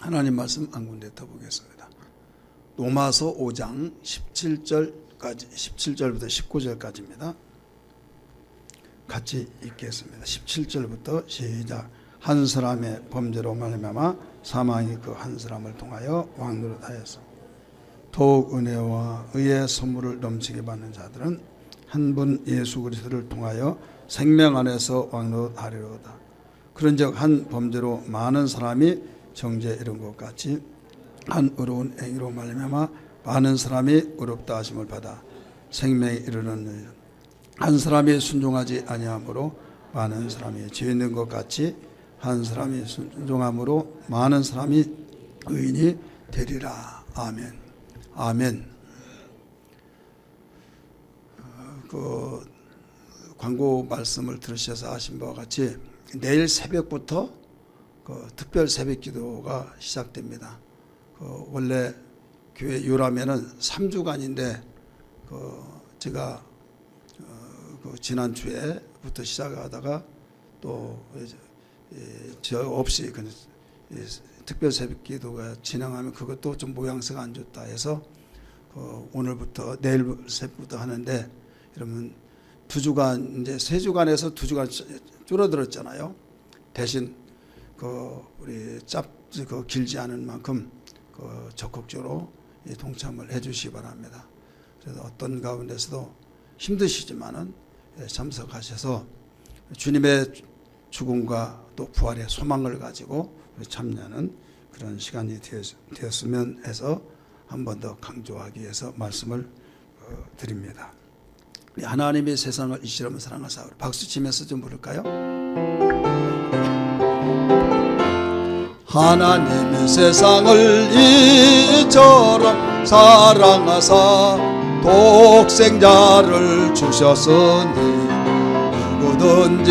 하나님 말씀 한 군데 더 보겠습니다. 로마서 5장 17절부터 19절까지입니다. 같이 읽겠습니다. 17절부터 시작. 한 사람의 범죄로 말미암아 사망이 그 한 사람을 통하여 왕노릇하였소. 더욱 은혜와 의의 선물을 넘치게 받는 자들은 한 분 예수 그리스도를 통하여 생명 안에서 왕노릇하리로다. 그런즉 한 범죄로 많은 사람이 정죄에 이른 것 같이 한 의로운 행위로 말미암아 많은 사람이 의롭다 하심을 받아 생명에 이르는 일은 한 사람이 순종하지 아니하므로 많은 사람이 죄 있는 것 같이 한 사람이 순종함으로 많은 사람이 의인이 되리라. 아멘. 아멘. 그 광고 말씀을 들으셔서 아신 바와 같이 내일 새벽부터 그 특별 새벽 기도가 시작됩니다. 원래 교회 요람에는 3주간인데 제가 지난 주에부터 시작하다가 또 저 없이 특별 새벽 기도가 진행하면 그것도 좀 모양새가 안 좋다 해서 오늘부터 내일 새벽부터 하는데, 여러분 2주간 이제 3주간에서 2주간 줄어들었잖아요. 대신 우리 길지 않은 만큼 적극적으로 동참을 해주시기 바랍니다. 그래서 어떤 가운데서도 힘드시지만은 참석하셔서 주님의 죽음과 또 부활의 소망을 가지고 참여하는 그런 시간이 되었으면 해서 한 번 더 강조하기 위해서 말씀을 드립니다. 하나님의 세상을 이처럼 사랑하사. 박수 치면서 좀 부를까요? 하나님이 세상을 이처럼 사랑하사 독생자를 주셨으니 누구든지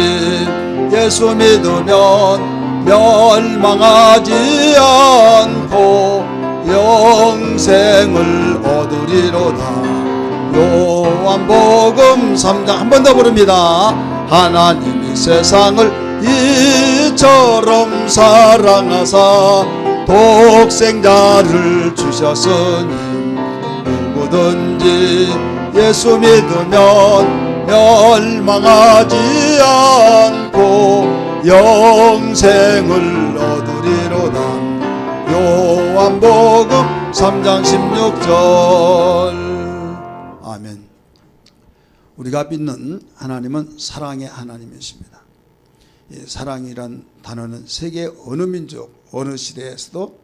예수 믿으면 멸망하지 않고 영생을 얻으리로다. 요한복음 3장 한 번 더 부릅니다. 하나님이 세상을 이처럼 사랑하사 독생자를 주셨으니 누구든지 예수 믿으면 멸망하지 않고 영생을 얻으리로다. 요한복음 3장 16절. 아멘. 우리가 믿는 하나님은 사랑의 하나님이십니다. 사랑이란 단어는 세계 어느 민족, 어느 시대에서도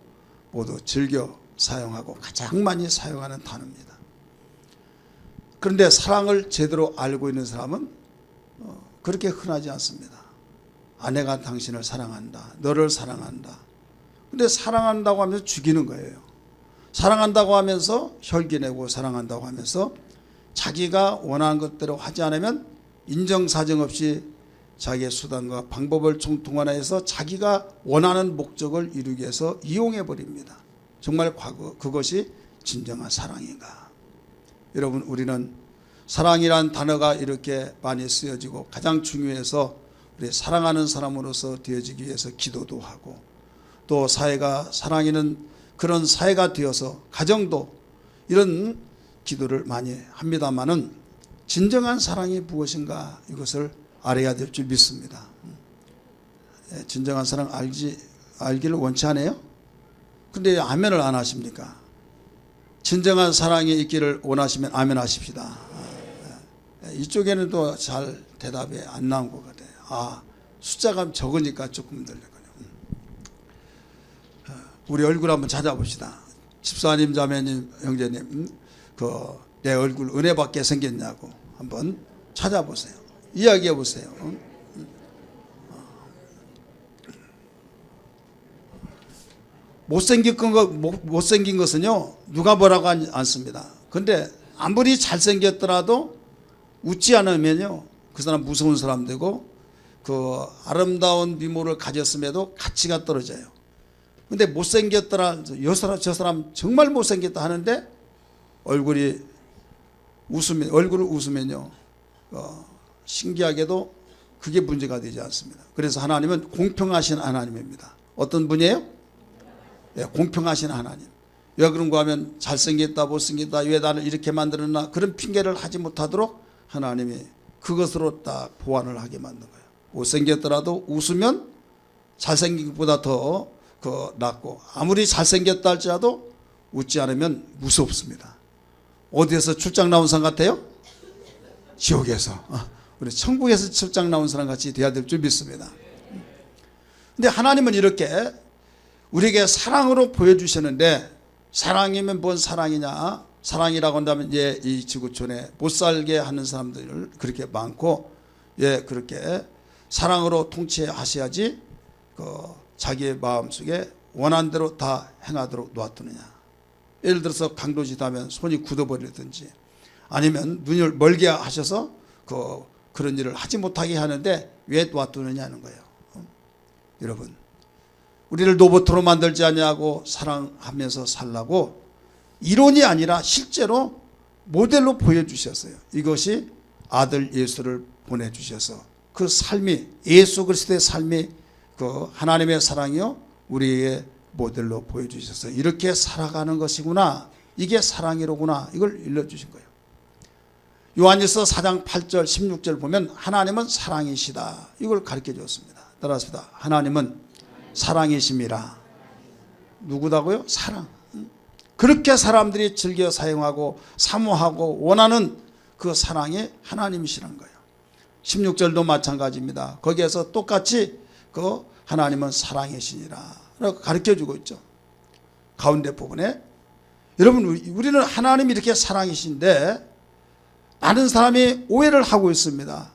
모두 즐겨 사용하고 가장 많이 사용하는 단어입니다. 그런데 사랑을 제대로 알고 있는 사람은 그렇게 흔하지 않습니다. 아내가 당신을 사랑한다, 너를 사랑한다. 근데 사랑한다고 하면서 죽이는 거예요. 사랑한다고 하면서 혈기내고 사랑한다고 하면서 자기가 원하는 것대로 하지 않으면 인정사정 없이 자기의 수단과 방법을 동원해서 자기가 원하는 목적을 이루기 위해서 이용해 버립니다. 정말 그것이 진정한 사랑인가? 여러분, 우리는 사랑이란 단어가 이렇게 많이 쓰여지고 가장 중요해서 우리 사랑하는 사람으로서 되어지기 위해서 기도도 하고 또 사회가 사랑하는 그런 사회가 되어서 가정도 이런 기도를 많이 합니다만은 진정한 사랑이 무엇인가 이것을 알아야 될 줄 믿습니다. 진정한 사랑 알기를 원치 않아요? 근데 아멘을 안 하십니까? 진정한 사랑이 있기를 원하시면 아멘 하십시다. 이쪽에는 또 잘 대답이 안 나온 것 같아요. 숫자가 적으니까 조금 들리거든요. 우리 얼굴 한번 찾아봅시다. 집사님, 자매님, 형제님, 내 얼굴 은혜 받게 생겼냐고 한번 찾아보세요. 이야기해 보세요. 못생긴 것은요, 누가 뭐라고 하지 않습니다. 그런데 아무리 잘생겼더라도 웃지 않으면요, 그 사람 무서운 사람 되고 그 아름다운 미모를 가졌음에도 가치가 떨어져요. 근데 못생겼더라, 저 사람 정말 못생겼다 하는데 얼굴을 웃으면요, 신기하게도 그게 문제가 되지 않습니다. 그래서 하나님은 공평하신 하나님입니다. 어떤 분이에요? 공평하신 하나님. 왜 그런가 하면 잘생겼다 못생겼다 왜 나를 이렇게 만들었나 그런 핑계를 하지 못하도록 하나님이 그것으로 딱 보완을 하게 만든 거예요. 못생겼더라도 웃으면 잘생긴 것보다 더 낫고 아무리 잘생겼다 할지라도 웃지 않으면 무섭습니다. 어디에서 출장 나온 사람 같아요? 지옥에서. 우리 천국에서 출장 나온 사람 같이 돼야 될 줄 믿습니다. 근데 하나님은 이렇게 우리에게 사랑으로 보여주셨는데 사랑이면 뭔 사랑이냐? 사랑이라고 한다면 이 지구촌에 못 살게 하는 사람들 그렇게 많고 그렇게 사랑으로 통치하셔야지 자기의 마음속에 원하는 대로 다 행하도록 놓아두느냐. 예를 들어서 강도짓하면 손이 굳어버리든지 아니면 눈을 멀게 하셔서 그런 일을 하지 못하게 하는데 왜 놔두느냐는 거예요. 여러분, 우리를 로봇으로 만들지 않냐고 사랑하면서 살라고 이론이 아니라 실제로 모델로 보여주셨어요. 이것이 아들 예수를 보내주셔서 그 삶이 예수 그리스도의 삶이 하나님의 사랑이요 우리의 모델로 보여주셔서 이렇게 살아가는 것이구나. 이게 사랑이로구나. 이걸 일러주신 거예요. 요한일서 4장 8절 16절 보면 하나님은 사랑이시다. 이걸 가르쳐 주었습니다. 따라합시다. 하나님은 사랑이심이라. 누구다고요? 사랑. 그렇게 사람들이 즐겨 사용하고 사모하고 원하는 그 사랑이 하나님이시라는 거예요. 16절도 마찬가지입니다. 거기에서 똑같이 하나님은 사랑이시니라 라고 가르쳐 주고 있죠. 가운데 부분에 여러분 우리는 하나님이 이렇게 사랑이신데 많은 사람이 오해를 하고 있습니다.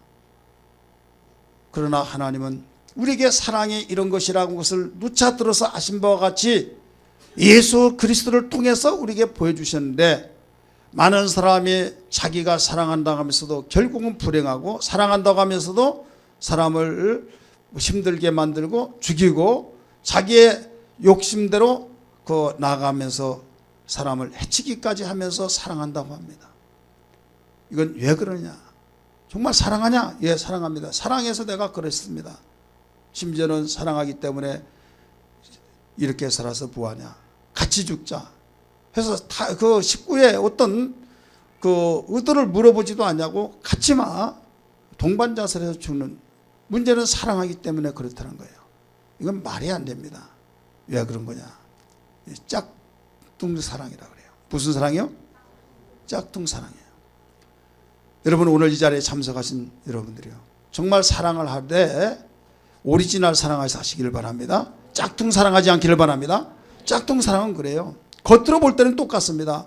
그러나 하나님은 우리에게 사랑이 이런 것이라는 것을 누차 들어서 아신 바와 같이 예수 그리스도를 통해서 우리에게 보여주셨는데 많은 사람이 자기가 사랑한다고 하면서도 결국은 불행하고 사랑한다고 하면서도 사람을 힘들게 만들고 죽이고 자기의 욕심대로 나아가면서 사람을 해치기까지 하면서 사랑한다고 합니다. 이건 왜 그러냐? 정말 사랑하냐? 예, 사랑합니다. 사랑해서 내가 그랬습니다. 심지어는 사랑하기 때문에 이렇게 살아서 뭐하냐? 같이 죽자. 해서 그 식구의 어떤 의도를 물어보지도 않냐고 같이 동반자살해서 죽는 문제는 사랑하기 때문에 그렇다는 거예요. 이건 말이 안 됩니다. 왜 그런 거냐? 짝퉁 사랑이라고 그래요. 무슨 사랑이요? 짝퉁 사랑이에요. 여러분 오늘 이 자리에 참석하신 여러분들이요. 정말 사랑을 하되 오리지널 사랑하시기를 바랍니다. 짝퉁 사랑하지 않기를 바랍니다. 짝퉁 사랑은 그래요. 겉으로 볼 때는 똑같습니다.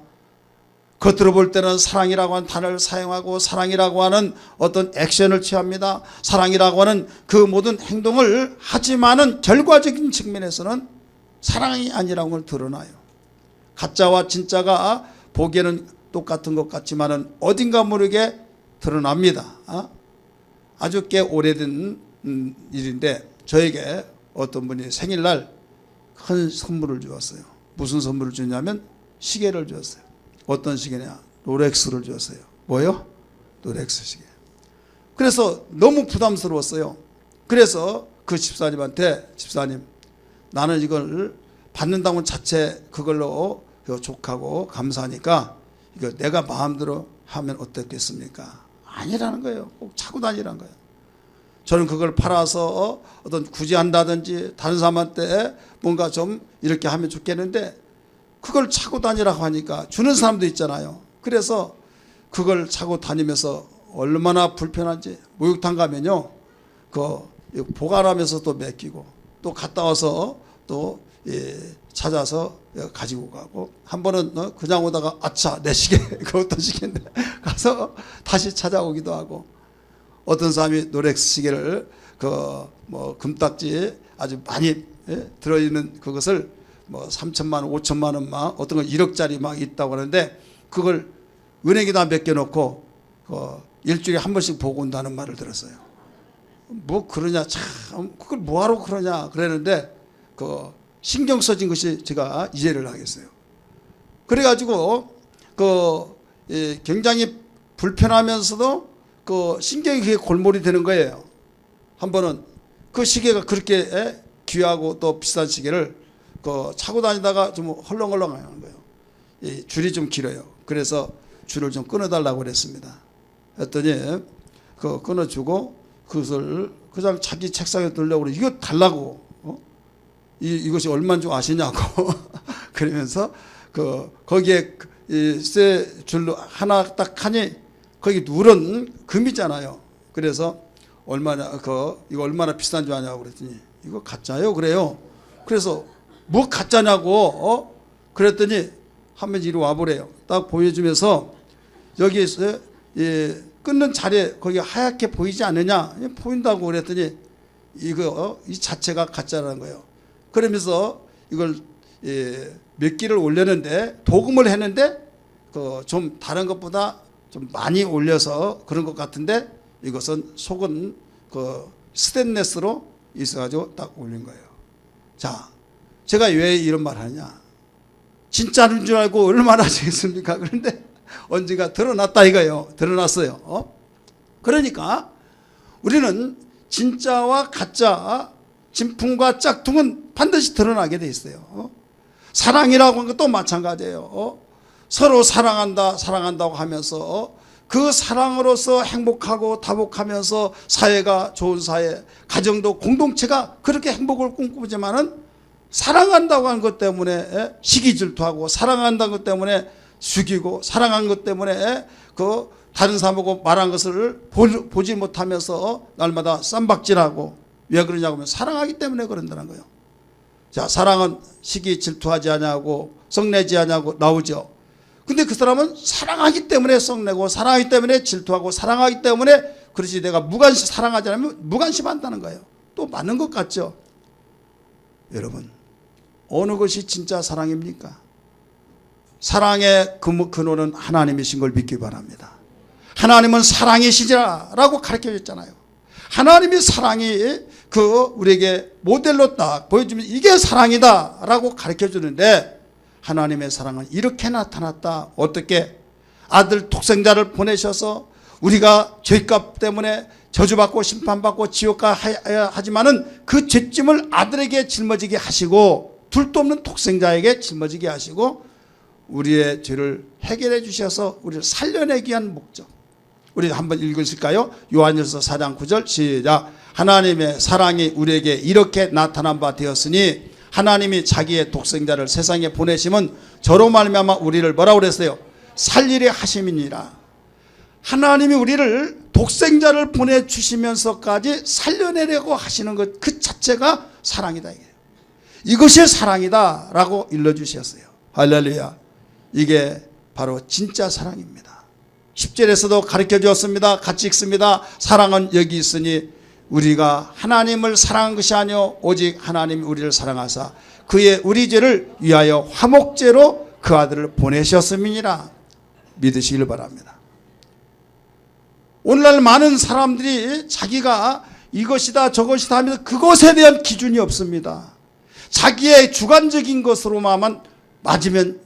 겉으로 볼 때는 사랑이라고 하는 단어를 사용하고 사랑이라고 하는 어떤 액션을 취합니다. 사랑이라고 하는 그 모든 행동을 하지만은 결과적인 측면에서는 사랑이 아니라는 걸 드러나요. 가짜와 진짜가 보기에는 똑같은 것 같지만은 어딘가 모르게 드러납니다. 아주 꽤 오래된 일인데 저에게 어떤 분이 생일날 큰 선물을 주었어요. 무슨 선물을 주냐면 시계를 주었어요. 어떤 시계냐? 롤렉스를 주었어요. 뭐요? 롤렉스 시계. 그래서 너무 부담스러웠어요. 그래서 그 집사님한테 집사님 나는 이걸 받는다는 자체 그걸로 족하고 감사하니까 이거 내가 마음대로 하면 어떻겠습니까? 아니라는 거예요. 꼭 차고 다니라는 거예요. 저는 그걸 팔아서 어떤 구제한다든지 다른 사람한테 뭔가 좀 이렇게 하면 좋겠는데 그걸 차고 다니라고 하니까 주는 사람도 있잖아요. 그래서 그걸 차고 다니면서 얼마나 불편한지 목욕탕 가면요. 보관하면서 또 맡기고 또 갔다 와서 또 찾아서 가지고 가고 한 번은 그냥 오다가 아차 내 시계 그 어떤 시계인데 가서 다시 찾아오기도 하고 어떤 사람이 롤렉스 시계를 금딱지 아주 많이 들어있는 그것을 3천만 원, 5천만 원 막 어떤 건 1억짜리 막 있다고 하는데 그걸 은행에다 맡겨놓고 일주일에 한 번씩 보고 온다는 말을 들었어요. 뭐 그러냐 참 그걸 뭐하러 그러냐 그랬는데 신경 써진 것이 제가 이해를 하겠어요. 그래가지고 굉장히 불편하면서도 신경이 그게 골몰이 되는 거예요. 한 번은 그 시계가 그렇게 귀하고 또 비싼 시계를 차고 다니다가 좀 헐렁헐렁하는 거예요. 이 줄이 좀 길어요. 그래서 줄을 좀 끊어달라고 그랬습니다. 했더니 끊어주고 그것을 그냥 자기 책상에 들려고 그래. 이거 달라고. 이것이 얼마인 줄 아시냐고. 그러면서 거기에 쇠 줄로 하나 딱 하니 거기 누런 금이잖아요. 그래서 얼마냐, 이거 얼마나 비싼 줄 아냐고 그랬더니 이거 가짜요? 그래요. 그래서 뭐 가짜냐고, 그랬더니 한번 이리 와보래요. 딱 보여주면서 여기에서 끊는 자리에 거기 하얗게 보이지 않느냐? 보인다고 그랬더니 이 자체가 가짜라는 거예요. 그러면서 이걸 몇 기를 올렸는데 도금을 했는데 좀 다른 것보다 좀 많이 올려서 그런 것 같은데 이것은 속은 스테인레스로 있어가지고 딱 올린 거예요. 자, 제가 왜 이런 말 하냐? 진짜인 줄 알고 얼마나 하시겠습니까? 그런데 언젠가 드러났다 이거예요. 드러났어요. 그러니까 우리는 진짜와 가짜, 진품과 짝퉁은 반드시 드러나게 돼 있어요. 사랑이라고 하는 것도 마찬가지예요. 서로 사랑한다고 하면서 그 사랑으로서 행복하고 다복하면서 사회가 좋은 사회, 가정도 공동체가 그렇게 행복을 꿈꾸지만은 사랑한다고 하는 것 때문에 시기 질투하고, 사랑한다는 것 때문에 죽이고, 사랑한 것 때문에 다른 사람하고 말한 것을 보지 못하면서 날마다 쌈박질하고, 왜 그러냐고 하면 사랑하기 때문에 그런다는 거예요. 자, 사랑은 시기 질투하지 않냐고, 성내지 않냐고 나오죠. 근데 그 사람은 사랑하기 때문에 성내고, 사랑하기 때문에 질투하고, 사랑하기 때문에, 그렇지 내가 사랑하지 않으면 무관심한다는 거예요. 또 맞는 것 같죠? 여러분, 어느 것이 진짜 사랑입니까? 사랑의 근원은 하나님이신 걸 믿기 바랍니다. 하나님은 사랑이시라고 가르쳐 줬잖아요. 하나님의 사랑이 우리에게 모델로 딱 보여주면 이게 사랑이다라고 가르쳐 주는데, 하나님의 사랑은 이렇게 나타났다. 어떻게? 아들 독생자를 보내셔서 우리가 죄값 때문에 저주받고 심판받고 지옥 가야 하지만은 그 죄짐을 아들에게 짊어지게 하시고, 둘도 없는 독생자에게 짊어지게 하시고 우리의 죄를 해결해 주셔서 우리를 살려내기 위한 목적. 우리 한번 읽으실까요? 요한일서 4장 9절 시작. 하나님의 사랑이 우리에게 이렇게 나타난 바 되었으니 하나님이 자기의 독생자를 세상에 보내심은 저로 말미암아 우리를 뭐라고 그랬어요? 살리려 하심이니라. 하나님이 우리를 독생자를 보내주시면서까지 살려내려고 하시는 것 그 자체가 사랑이다. 이것이 사랑이다 라고 일러주셨어요. 할렐루야. 이게 바로 진짜 사랑입니다. 10절에서도 가르쳐 주었습니다. 같이 읽습니다. 사랑은 여기 있으니 우리가 하나님을 사랑한 것이 아니요 오직 하나님이 우리를 사랑하사 그의 우리 죄를 위하여 화목제로 그 아들을 보내셨음이니라. 믿으시길 바랍니다. 오늘날 많은 사람들이 자기가 이것이다 저것이다 하면서 그것에 대한 기준이 없습니다. 자기의 주관적인 것으로만 맞으면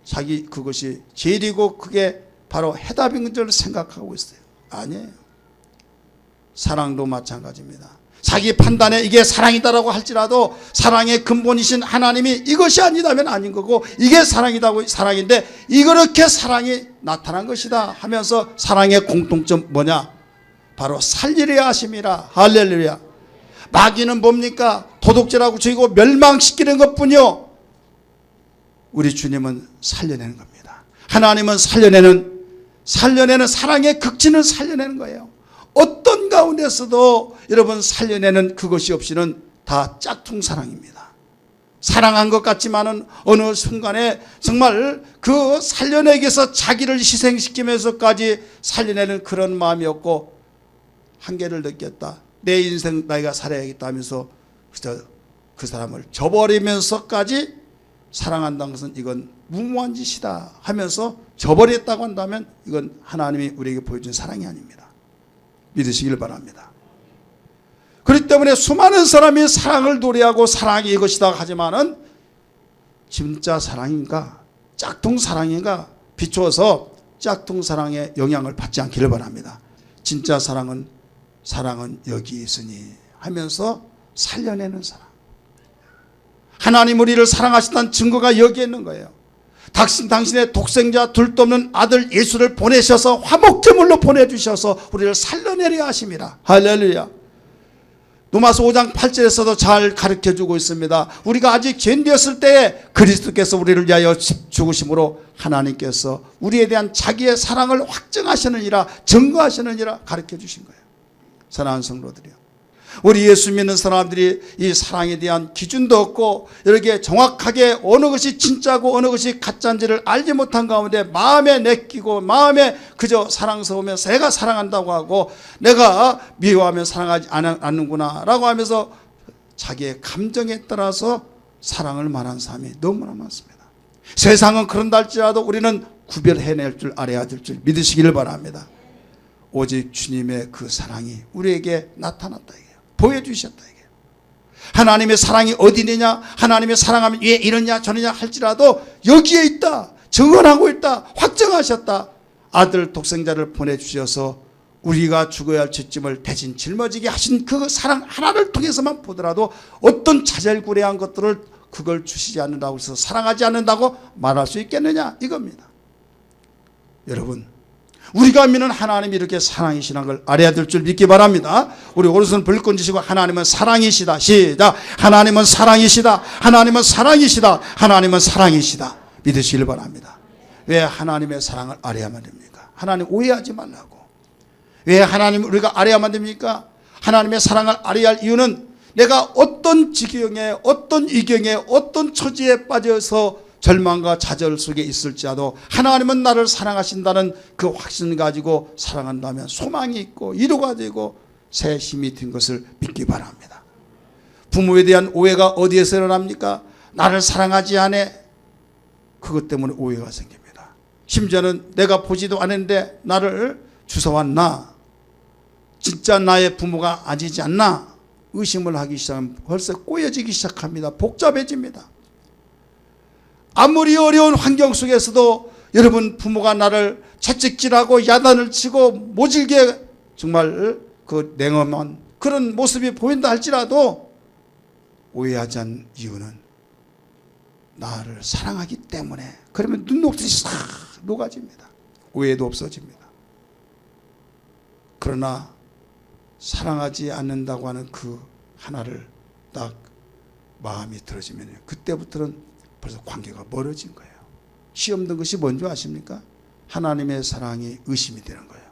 자기 그것이 제일이고 그게 바로 해답인 줄 생각하고 있어요. 아니에요. 사랑도 마찬가지입니다. 자기 판단에 이게 사랑이다라고 할지라도 사랑의 근본이신 하나님이 이것이 아니다면 아닌 거고, 이게 사랑인데 이렇게 사랑이 나타난 것이다 하면서 사랑의 공통점 뭐냐? 바로 살리려 하심이라. 할렐루야. 마귀는 뭡니까? 도둑질하고 죽이고 멸망시키는 것뿐이요, 우리 주님은 살려내는 겁니다. 하나님은 살려내는 사랑의 극진을 살려내는 거예요. 어떤 가운데서도 여러분 살려내는 그것이 없이는 다 짝퉁 사랑입니다. 사랑한 것 같지만은 어느 순간에 정말 그 살려내기 위해서 자기를 희생시키면서까지 살려내는 그런 마음이 없고 한계를 느꼈다. 내 인생 나이가 살아야겠다 하면서 그 사람을 저버리면서까지 사랑한다는 것은 이건 무모한 짓이다 하면서 저버렸다고 한다면 이건 하나님이 우리에게 보여준 사랑이 아닙니다. 믿으시길 바랍니다. 그렇기 때문에 수많은 사람이 사랑을 노래하고 사랑이 이것이다 하지만은 진짜 사랑인가 짝퉁 사랑인가 비추어서 짝퉁 사랑의 영향을 받지 않기를 바랍니다. 진짜 사랑은 여기 있으니 하면서 살려내는 사랑. 하나님 우리를 사랑하신다는 증거가 여기에 있는 거예요. 당신의 독생자 둘도 없는 아들 예수를 보내셔서 화목제물로 보내주셔서 우리를 살려내려 하심이라. 할렐루야. 로마서 5장 8절에서도 잘 가르쳐주고 있습니다. 우리가 아직 죄인되었을 때에 그리스도께서 우리를 위하여 죽으심으로 하나님께서 우리에 대한 자기의 사랑을 확증하시느니라, 증거하시느니라 가르쳐주신 거예요. 사랑하는 성도들이요, 우리 예수 믿는 사람들이 이 사랑에 대한 기준도 없고 이렇게 정확하게 어느 것이 진짜고 어느 것이 가짜인지를 알지 못한 가운데 마음에 내키고 마음에 그저 사랑스러우면서 내가 사랑한다고 하고 내가 미워하면 사랑하지 않는구나 라고 하면서 자기의 감정에 따라서 사랑을 말하는 사람이 너무나 많습니다. 세상은 그런다 할지라도 우리는 구별해낼 줄 알아야 될 줄 믿으시기를 바랍니다. 오직 주님의 그 사랑이 우리에게 나타났다, 보여주셨다. 하나님의 사랑이 어디 있느냐, 하나님의 사랑하면 왜 이러냐 저러냐 할지라도 여기에 있다, 증언하고 있다, 확정하셨다. 아들 독생자를 보내주셔서 우리가 죽어야 할 죄짐을 대신 짊어지게 하신 그 사랑 하나를 통해서만 보더라도 어떤 자잘구레한 것들을 그걸 주시지 않는다고 해서 사랑하지 않는다고 말할 수 있겠느냐 이겁니다. 여러분, 우리가 믿는 하나님이 이렇게 사랑이시라는 걸 알아야 될 줄 믿기 바랍니다. 우리 오른손 불끈 쥐시고 하나님은 사랑이시다. 시작. 하나님은 사랑이시다. 하나님은 사랑이시다. 하나님은 사랑이시다. 믿으시길 바랍니다. 왜 하나님의 사랑을 알아야만 됩니까? 하나님 오해하지 말라고. 왜 하나님 우리가 알아야만 됩니까? 하나님의 사랑을 알아야 할 이유는 내가 어떤 지경에 어떤 이경에 어떤 처지에 빠져서 절망과 좌절 속에 있을지라도 하나님은 나를 사랑하신다는 그 확신을 가지고 사랑한다면 소망이 있고 위로가 되고 새 힘이 된 것을 믿기 바랍니다. 부모에 대한 오해가 어디에서 일어납니까? 나를 사랑하지 않아. 그것 때문에 오해가 생깁니다. 심지어는 내가 보지도 않았는데 나를 주워왔나, 진짜 나의 부모가 아니지 않나 의심을 하기 시작하면 벌써 꼬여지기 시작합니다. 복잡해집니다. 아무리 어려운 환경 속에서도 여러분 부모가 나를 채찍질하고 야단을 치고 모질게 정말 그 냉엄한 그런 모습이 보인다 할지라도 오해하지 않는 이유는 나를 사랑하기 때문에. 그러면 눈 녹듯이 싹 녹아집니다. 오해도 없어집니다. 그러나 사랑하지 않는다고 하는 그 하나를 딱 마음이 들어지면 그때부터는 벌써 관계가 멀어진 거예요. 시험 든 것이 뭔지 아십니까? 하나님의 사랑이 의심이 되는 거예요.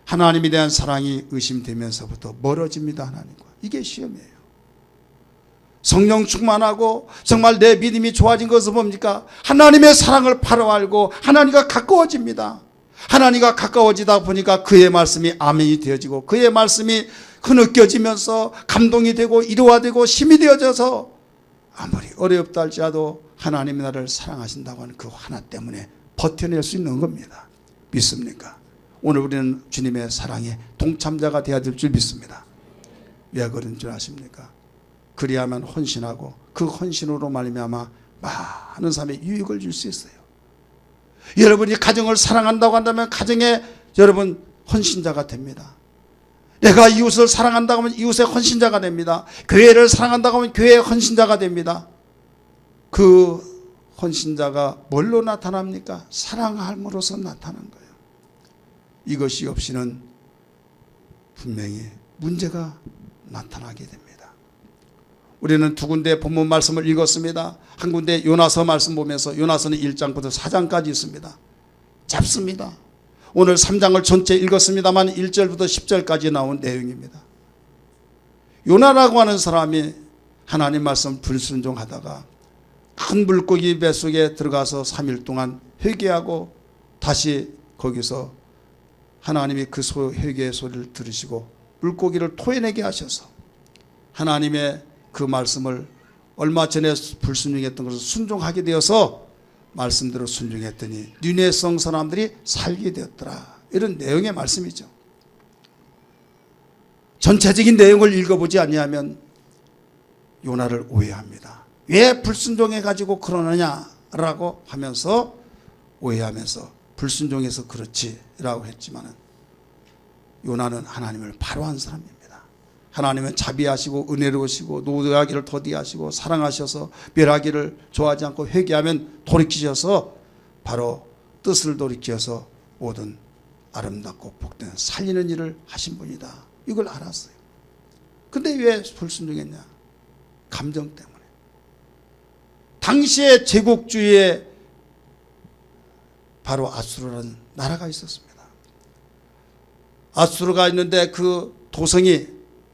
하나님에 대한 사랑이 의심되면서부터 멀어집니다. 하나님과. 이게 시험이에요. 성령 충만하고 정말 내 믿음이 좋아진 것은 뭡니까? 하나님의 사랑을 바로 알고 하나님과 가까워집니다. 하나님과 가까워지다 보니까 그의 말씀이 아멘이 되어지고 그의 말씀이 흐느껴지면서 감동이 되고 위로가 되고 힘이 되어져서 아무리 어렵다 할지라도 하나님이 나를 사랑하신다고 하는 그 하나 때문에 버텨낼 수 있는 겁니다. 믿습니까? 오늘 우리는 주님의 사랑에 동참자가 되어야 될 줄 믿습니다. 왜 그런 줄 아십니까? 그리하면 헌신하고 그 헌신으로 말미암아 많은 사람의 유익을 줄 수 있어요. 여러분이 가정을 사랑한다고 한다면 가정에 여러분 헌신자가 됩니다. 내가 이웃을 사랑한다고 하면 이웃의 헌신자가 됩니다. 교회를 사랑한다고 하면 교회의 헌신자가 됩니다. 그 헌신자가 뭘로 나타납니까? 사랑함으로써 나타난 거예요. 이것이 없이는 분명히 문제가 나타나게 됩니다. 우리는 두 군데 본문 말씀을 읽었습니다. 한 군데 요나서 말씀 보면서 요나서는 1장부터 4장까지 있습니다. 짧습니다. 오늘 3장을 전체 읽었습니다만 1절부터 10절까지 나온 내용입니다. 요나라고 하는 사람이 하나님 말씀 불순종하다가 큰 물고기 뱃속에 들어가서 3일 동안 회개하고 다시 거기서 하나님이 그 회개의 소리를 들으시고 물고기를 토해내게 하셔서 하나님의 그 말씀을 얼마 전에 불순종했던 것을 순종하게 되어서 말씀대로 순종했더니 니네 성 사람들이 살게 되었더라. 이런 내용의 말씀이죠. 전체적인 내용을 읽어보지 아니하면 요나를 오해합니다. 왜 불순종해가지고 그러느냐라고 하면서 오해하면서 불순종해서 그렇지라고 했지만은 요나는 하나님을 바로 한 사람입니다. 하나님은 자비하시고 은혜로우시고 노하기를 더디하시고 사랑하셔서 멸하기를 좋아하지 않고 회개하면 돌이키셔서 바로 뜻을 돌이켜서 모든 아름답고 복된 살리는 일을 하신 분이다. 이걸 알았어요. 근데 왜 불순종했냐? 감정 때문에. 당시에 제국주의에 바로 아수르라는 나라가 있었습니다. 아수르가 있는데 그 도성이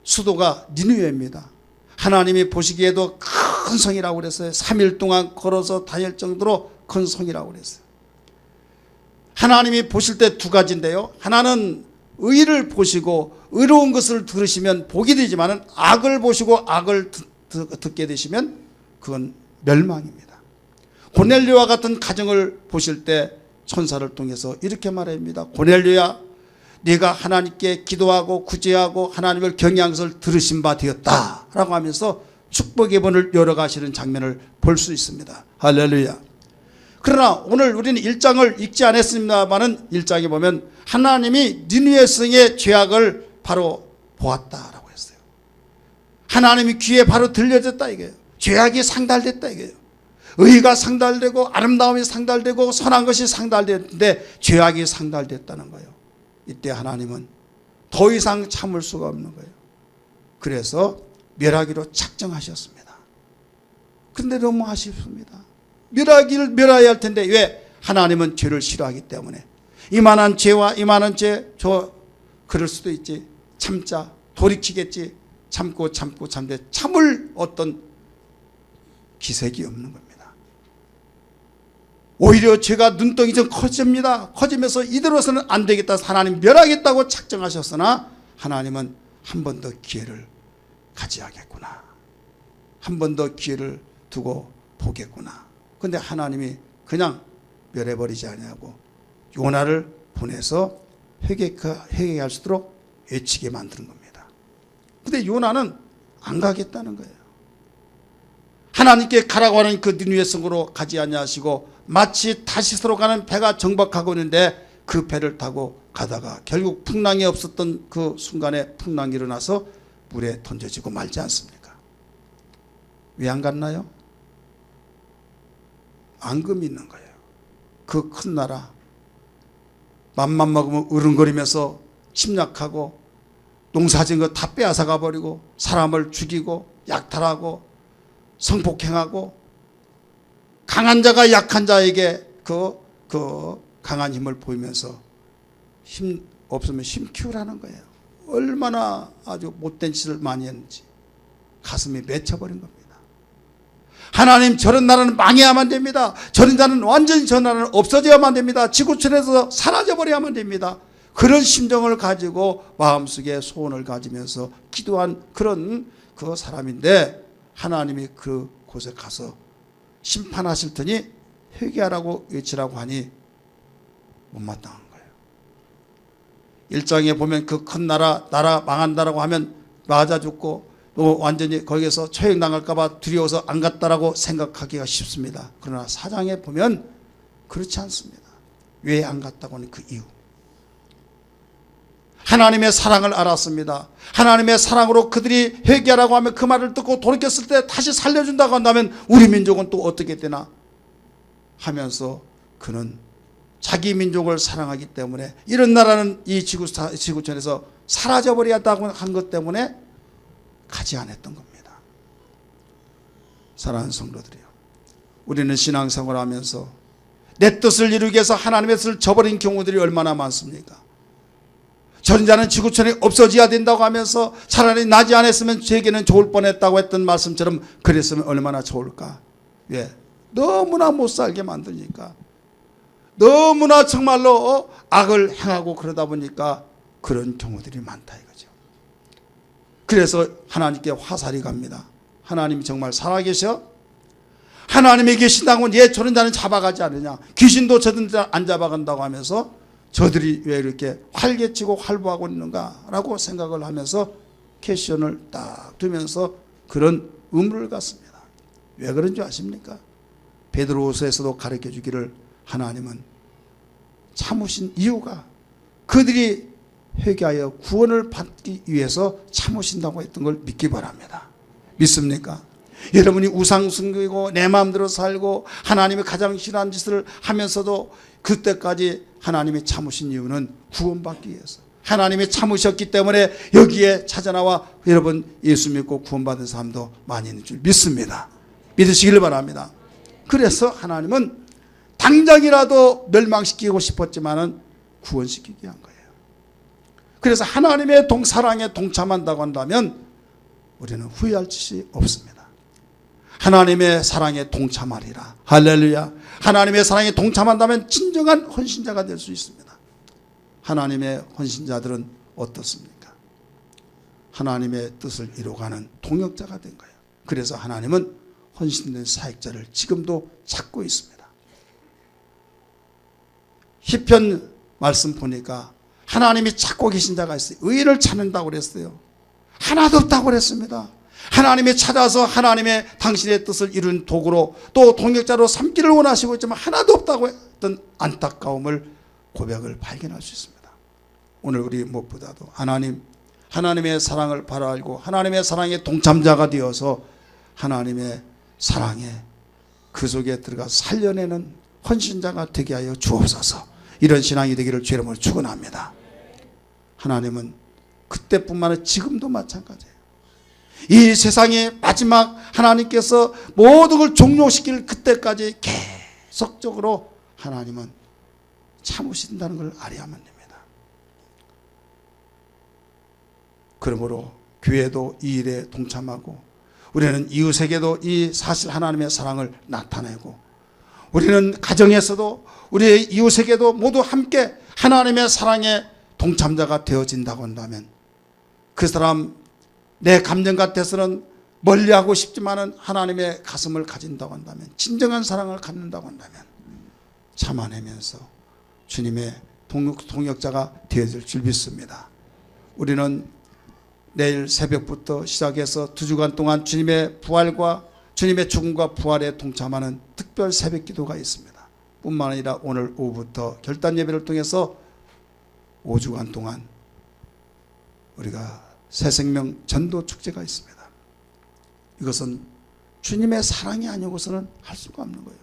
수도가 니느웨입니다. 하나님이 보시기에도 큰 성이라고 그랬어요. 3일 동안 걸어서 다닐 정도로 큰 성이라고 그랬어요. 하나님이 보실 때 두 가지인데요. 하나는 의를 보시고 의로운 것을 들으시면 복이 되지만 악을 보시고 악을 듣게 되시면 그건 멸망입니다. 고넬료와 같은 가정을 보실 때 천사를 통해서 이렇게 말합니다. 고넬료야, 네가 하나님께 기도하고 구제하고 하나님을 경외한 것을 들으신 바 되었다 라고 하면서 축복의 문을 열어가시는 장면을 볼 수 있습니다. 할렐루야. 그러나 오늘 우리는 1장을 읽지 않았습니다만은 1장에 보면 하나님이 니느웨 성의 죄악을 바로 보았다라고 했어요. 하나님이 귀에 바로 들려졌다 이거예요. 죄악이 상달됐다 이거예요. 의가 상달되고 아름다움이 상달되고 선한 것이 상달됐는데 죄악이 상달됐다는 거예요. 이때 하나님은 더 이상 참을 수가 없는 거예요. 그래서 멸하기로 작정하셨습니다. 그런데 너무 아쉽습니다. 멸하기를 멸해야 할 텐데 왜? 하나님은 죄를 싫어하기 때문에. 이만한 죄와 이만한 죄, 그럴 수도 있지. 참자, 돌이키겠지. 참고 참을 어떤 기색이 없는 겁니다. 오히려 죄가 눈덩이 좀 커집니다. 커지면서 이대로서는 안 되겠다. 하나님 멸하겠다고 작정하셨으나 하나님은 한 번 더 기회를 가져야겠구나. 한 번 더 기회를 두고 보겠구나. 그런데 하나님이 그냥 멸해버리지 아니하고 요나를 보내서 회개할 수 있도록 외치게 만드는 겁니다. 그런데 요나는 안 가겠다는 거예요. 하나님께 가라고 하는 그 니느웨 성으로 가지 아니하시고 마치 다시스로 가는 배가 정박하고 있는데 그 배를 타고 가다가 결국 풍랑이 없었던 그 순간에 풍랑이 일어나서 물에 던져지고 말지 않습니까? 왜 안 갔나요? 앙금이 있는 거예요. 그 큰 나라 맘만 먹으면 으릉거리면서 침략하고 농사진 거 다 빼앗아가 버리고 사람을 죽이고 약탈하고 성폭행하고 강한 자가 약한 자에게 그 강한 힘을 보이면서 힘 없으면 힘 키우라는 거예요. 얼마나 아주 못된 짓을 많이 했는지 가슴이 맺혀버린 겁니다. 하나님, 저런 나라는 망해야만 됩니다. 저런 자는 완전히 저 나라는 없어져야만 됩니다. 지구촌에서 사라져버려야만 됩니다. 그런 심정을 가지고 마음속에 소원을 가지면서 기도한 그런 그 사람인데 하나님이 그 곳에 가서 심판하실 테니 회개하라고 외치라고 하니 못마땅한 거예요. 1장에 보면 그 큰 나라 망한다라고 하면 맞아 죽고 또 완전히 거기에서 처형당할까 봐 두려워서 안 갔다라고 생각하기가 쉽습니다. 그러나 4장에 보면 그렇지 않습니다. 왜 안 갔다고 하는 그 이유. 하나님의 사랑을 알았습니다. 하나님의 사랑으로 그들이 회개하라고 하면 그 말을 듣고 돌이켰을 때 다시 살려준다고 한다면 우리 민족은 또 어떻게 되나 하면서 그는 자기 민족을 사랑하기 때문에 이런 나라는 이 지구촌에서 사라져버려야겠다고 한 것 때문에 가지 않았던 겁니다. 사랑하는 성도들이요, 우리는 신앙생활을 하면서 내 뜻을 이루기 위해서 하나님의 뜻을 저버린 경우들이 얼마나 많습니까? 저런 자는 지구촌에 없어져야 된다고 하면서 차라리 나지 않았으면 제게는 좋을 뻔했다고 했던 말씀처럼 그랬으면 얼마나 좋을까. 왜? 너무나 못 살게 만드니까. 너무나 정말로 악을 행하고 그러다 보니까 그런 경우들이 많다 이거죠. 그래서 하나님께 화살이 갑니다. 하나님이 정말 살아계셔? 하나님이 계신다고 왜 저런 자는 잡아가지 않느냐? 귀신도 저런 자 안 잡아간다고 하면서 저들이 왜 이렇게 활개치고 활보하고 있는가라고 생각을 하면서 퀘션을 딱 두면서 그런 의문을 갖습니다. 왜 그런 줄 아십니까? 베드로후서에서도 가르쳐 주기를 하나님은 참으신 이유가 그들이 회개하여 구원을 받기 위해서 참으신다고 했던 걸 믿기 바랍니다. 믿습니까? 여러분이 우상 숭배고 내 마음대로 살고 하나님이 가장 싫어하는 짓을 하면서도 그때까지 하나님이 참으신 이유는 구원받기 위해서, 하나님이 참으셨기 때문에 여기에 찾아나와 여러분 예수 믿고 구원받은 사람도 많이 있는 줄 믿습니다. 믿으시길 바랍니다. 그래서 하나님은 당장이라도 멸망시키고 싶었지만은 구원시키게 한 거예요. 그래서 하나님의 사랑에 동참한다고 한다면 우리는 후회할 짓이 없습니다. 하나님의 사랑에 동참하리라. 할렐루야. 하나님의 사랑에 동참한다면 진정한 헌신자가 될 수 있습니다. 하나님의 헌신자들은 어떻습니까? 하나님의 뜻을 이루어가는 동역자가 된 거예요. 그래서 하나님은 헌신된 사역자를 지금도 찾고 있습니다. 시편 말씀 보니까 하나님이 찾고 계신 자가 있어요. 의인을 찾는다고 그랬어요. 하나도 없다고 그랬습니다. 하나님이 찾아서 하나님의 당신의 뜻을 이룬 도구로 또 동역자로 삼기를 원하시고 있지만 하나도 없다고 했던 안타까움을, 고백을 발견할 수 있습니다. 오늘 우리 무엇보다도 하나님의 사랑을 바로 알고 하나님의 사랑의 동참자가 되어서 하나님의 사랑에 그 속에 들어가 살려내는 헌신자가 되게 하여 주옵소서. 이런 신앙이 되기를 주의 이름으로 축원합니다. 하나님은 그때뿐만 아니라 지금도 마찬가지예요. 이 세상의 마지막 하나님께서 모든 걸 종료시킬 그때까지 계속적으로 하나님은 참으신다는 걸 알아야만 됩니다. 그러므로 교회도 이 일에 동참하고 우리는 이웃에게도 이 사실 하나님의 사랑을 나타내고 우리는 가정에서도 우리의 이웃에게도 모두 함께 하나님의 사랑에 동참자가 되어진다고 한다면 그 사람 내 감정 같아서는 멀리하고 싶지만은 하나님의 가슴을 가진다고 한다면, 진정한 사랑을 갖는다고 한다면 참아내면서 주님의 동역자가 되어질 줄 믿습니다. 우리는 내일 새벽부터 시작해서 2주간 동안 주님의 부활과 주님의 죽음과 부활에 동참하는 특별 새벽 기도가 있습니다. 뿐만 아니라 오늘 오후부터 결단 예배를 통해서 5주간 동안 우리가 새생명 전도 축제가 있습니다. 이것은 주님의 사랑이 아니고서는 할 수가 없는 거예요.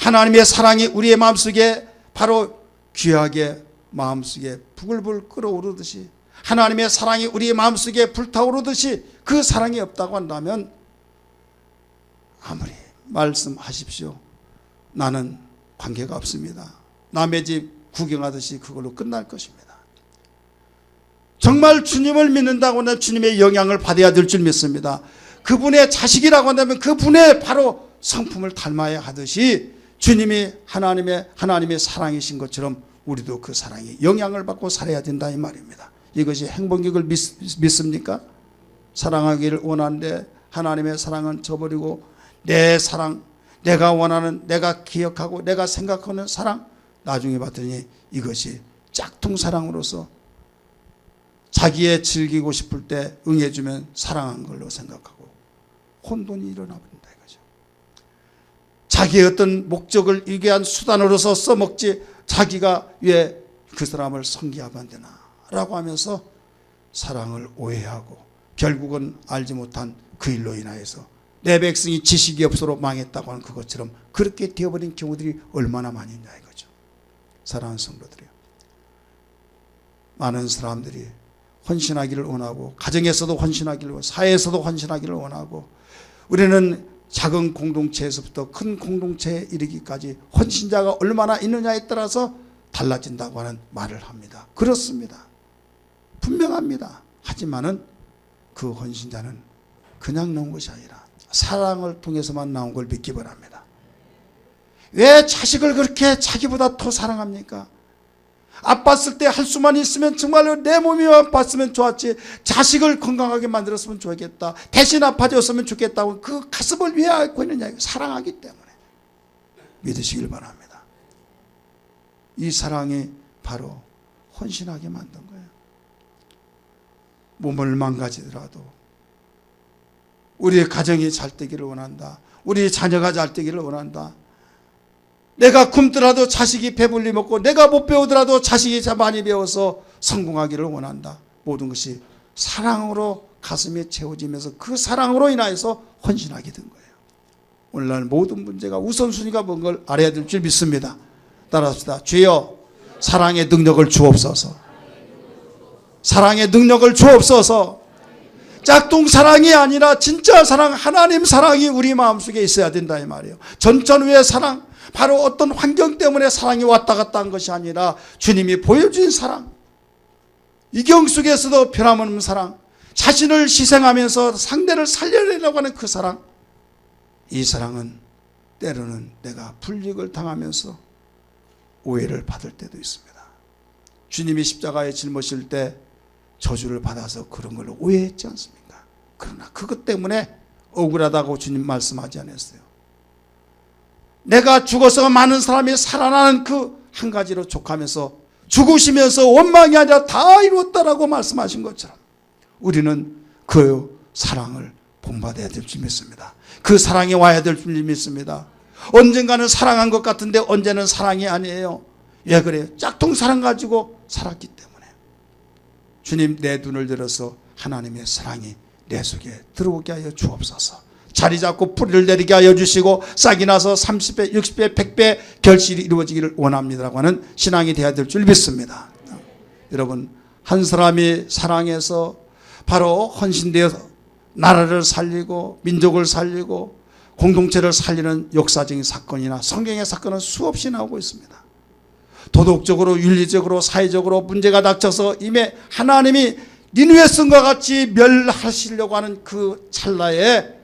하나님의 사랑이 우리의 마음속에 바로 귀하게 마음속에 부글부글 끓어오르듯이, 하나님의 사랑이 우리의 마음속에 불타오르듯이 그 사랑이 없다고 한다면 아무리 말씀하십시오. 나는 관계가 없습니다. 남의 집 구경하듯이 그걸로 끝날 것입니다. 정말 주님을 믿는다고 하면 주님의 영향을 받아야 될 줄 믿습니다. 그분의 자식이라고 한다면 그분의 바로 성품을 닮아야 하듯이 주님이 하나님의 사랑이신 것처럼 우리도 그 사랑에 영향을 받고 살아야 된다 이 말입니다. 이것이 행복력을 믿습니까? 사랑하기를 원하는데 하나님의 사랑은 저버리고 내 사랑, 내가 원하는, 내가 기억하고 내가 생각하는 사랑, 나중에 봤더니 이것이 짝퉁 사랑으로서 자기의 즐기고 싶을 때 응해주면 사랑한 걸로 생각하고 혼돈이 일어나 버린다 이거죠. 자기의 어떤 목적을 위한 수단으로서 써먹지 자기가 왜 그 사람을 섬기하면 안 되나 라고 하면서 사랑을 오해하고 결국은 알지 못한 그 일로 인하여서 내 백성이 지식이 없어로 망했다고 하는 그것처럼 그렇게 되어버린 경우들이 얼마나 많이 있냐 이거죠. 사랑하는 성도들이요, 많은 사람들이 헌신하기를 원하고 가정에서도 헌신하기를 원하고 사회에서도 헌신하기를 원하고 우리는 작은 공동체에서부터 큰 공동체에 이르기까지 헌신자가 얼마나 있느냐에 따라서 달라진다고 하는 말을 합니다. 그렇습니다. 분명합니다. 하지만은 그 헌신자는 그냥 나온 것이 아니라 사랑을 통해서만 나온 걸 믿기 바랍니다. 왜 자식을 그렇게 자기보다 더 사랑합니까? 아팠을 때 할 수만 있으면 정말로 내 몸이 아팠으면 좋았지, 자식을 건강하게 만들었으면 좋겠다, 대신 아파졌으면 좋겠다고 그 가슴을 왜 앓고 있느냐, 사랑하기 때문에. 믿으시길 바랍니다. 이 사랑이 바로 헌신하게 만든 거예요. 몸을 망가지더라도 우리의 가정이 잘 되기를 원한다, 우리 자녀가 잘 되기를 원한다, 내가 굶더라도 자식이 배불리 먹고 내가 못 배우더라도 자식이 많이 배워서 성공하기를 원한다. 모든 것이 사랑으로 가슴에 채워지면서 그 사랑으로 인하여서 헌신하게 된 거예요. 오늘날 모든 문제가 우선순위가 뭔 걸 알아야 될 줄 믿습니다. 따라합시다. 주여 사랑의 능력을 주옵소서. 사랑의 능력을 주옵소서. 짝퉁 사랑이 아니라 진짜 사랑, 하나님 사랑이 우리 마음속에 있어야 된다 이 말이에요. 전천후의 사랑, 바로 어떤 환경 때문에 사랑이 왔다 갔다 한 것이 아니라 주님이 보여준 사랑, 이경 속에서도 변함없는 사랑, 자신을 희생하면서 상대를 살려내려고 하는 그 사랑, 이 사랑은 때로는 내가 불이익을 당하면서 오해를 받을 때도 있습니다. 주님이 십자가에 짊어질 때 저주를 받아서 그런 걸로 오해했지 않습니까? 그러나 그것 때문에 억울하다고 주님 말씀하지 않았어요. 내가 죽어서 많은 사람이 살아나는 그 한 가지로 족하면서 죽으시면서 원망이 아니라 다 이루었다라고 말씀하신 것처럼 우리는 그 사랑을 본받아야 될 줄 믿습니다. 그 사랑이 와야 될 줄 믿습니다. 언젠가는 사랑한 것 같은데 언제는 사랑이 아니에요. 왜 그래요? 짝퉁 사랑 가지고 살았기 때문에. 주님, 내 눈을 들어서 하나님의 사랑이 내 속에 들어오게 하여 주옵소서. 자리 잡고 뿌리를 내리게 하여 주시고 싹이 나서 30배, 60배, 100배 결실이 이루어지기를 원합니다라고 하는 신앙이 되어야 될 줄 믿습니다. 여러분, 한 사람이 사랑해서 바로 헌신되어서 나라를 살리고 민족을 살리고 공동체를 살리는 역사적인 사건이나 성경의 사건은 수없이 나오고 있습니다. 도덕적으로, 윤리적으로, 사회적으로 문제가 닥쳐서 이미 하나님이 니느웨 성과 같이 멸하시려고 하는 그 찰나에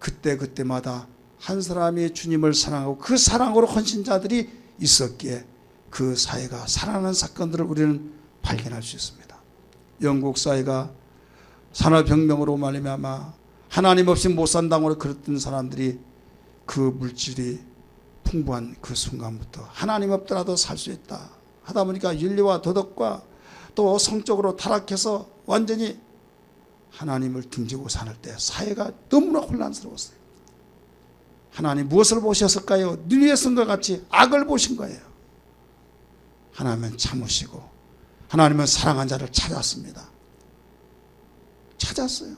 그때마다 한 사람이 주님을 사랑하고 그 사랑으로 헌신자들이 있었기에 그 사회가 살아나는 사건들을 우리는 발견할 수 있습니다. 영국 사회가 산업혁명으로 말미암아 하나님 없이 못 산다고 그랬던 사람들이 그 물질이 풍부한 그 순간부터 하나님 없더라도 살 수 있다 하다 보니까 윤리와 도덕과 또 성적으로 타락해서 완전히 하나님을 등지고 사는 때 사회가 너무나 혼란스러웠어요. 하나님 무엇을 보셨을까요? 니느웨 성과 같이 악을 보신 거예요. 하나님은 참으시고 하나님은 사랑한 자를 찾았습니다. 찾았어요.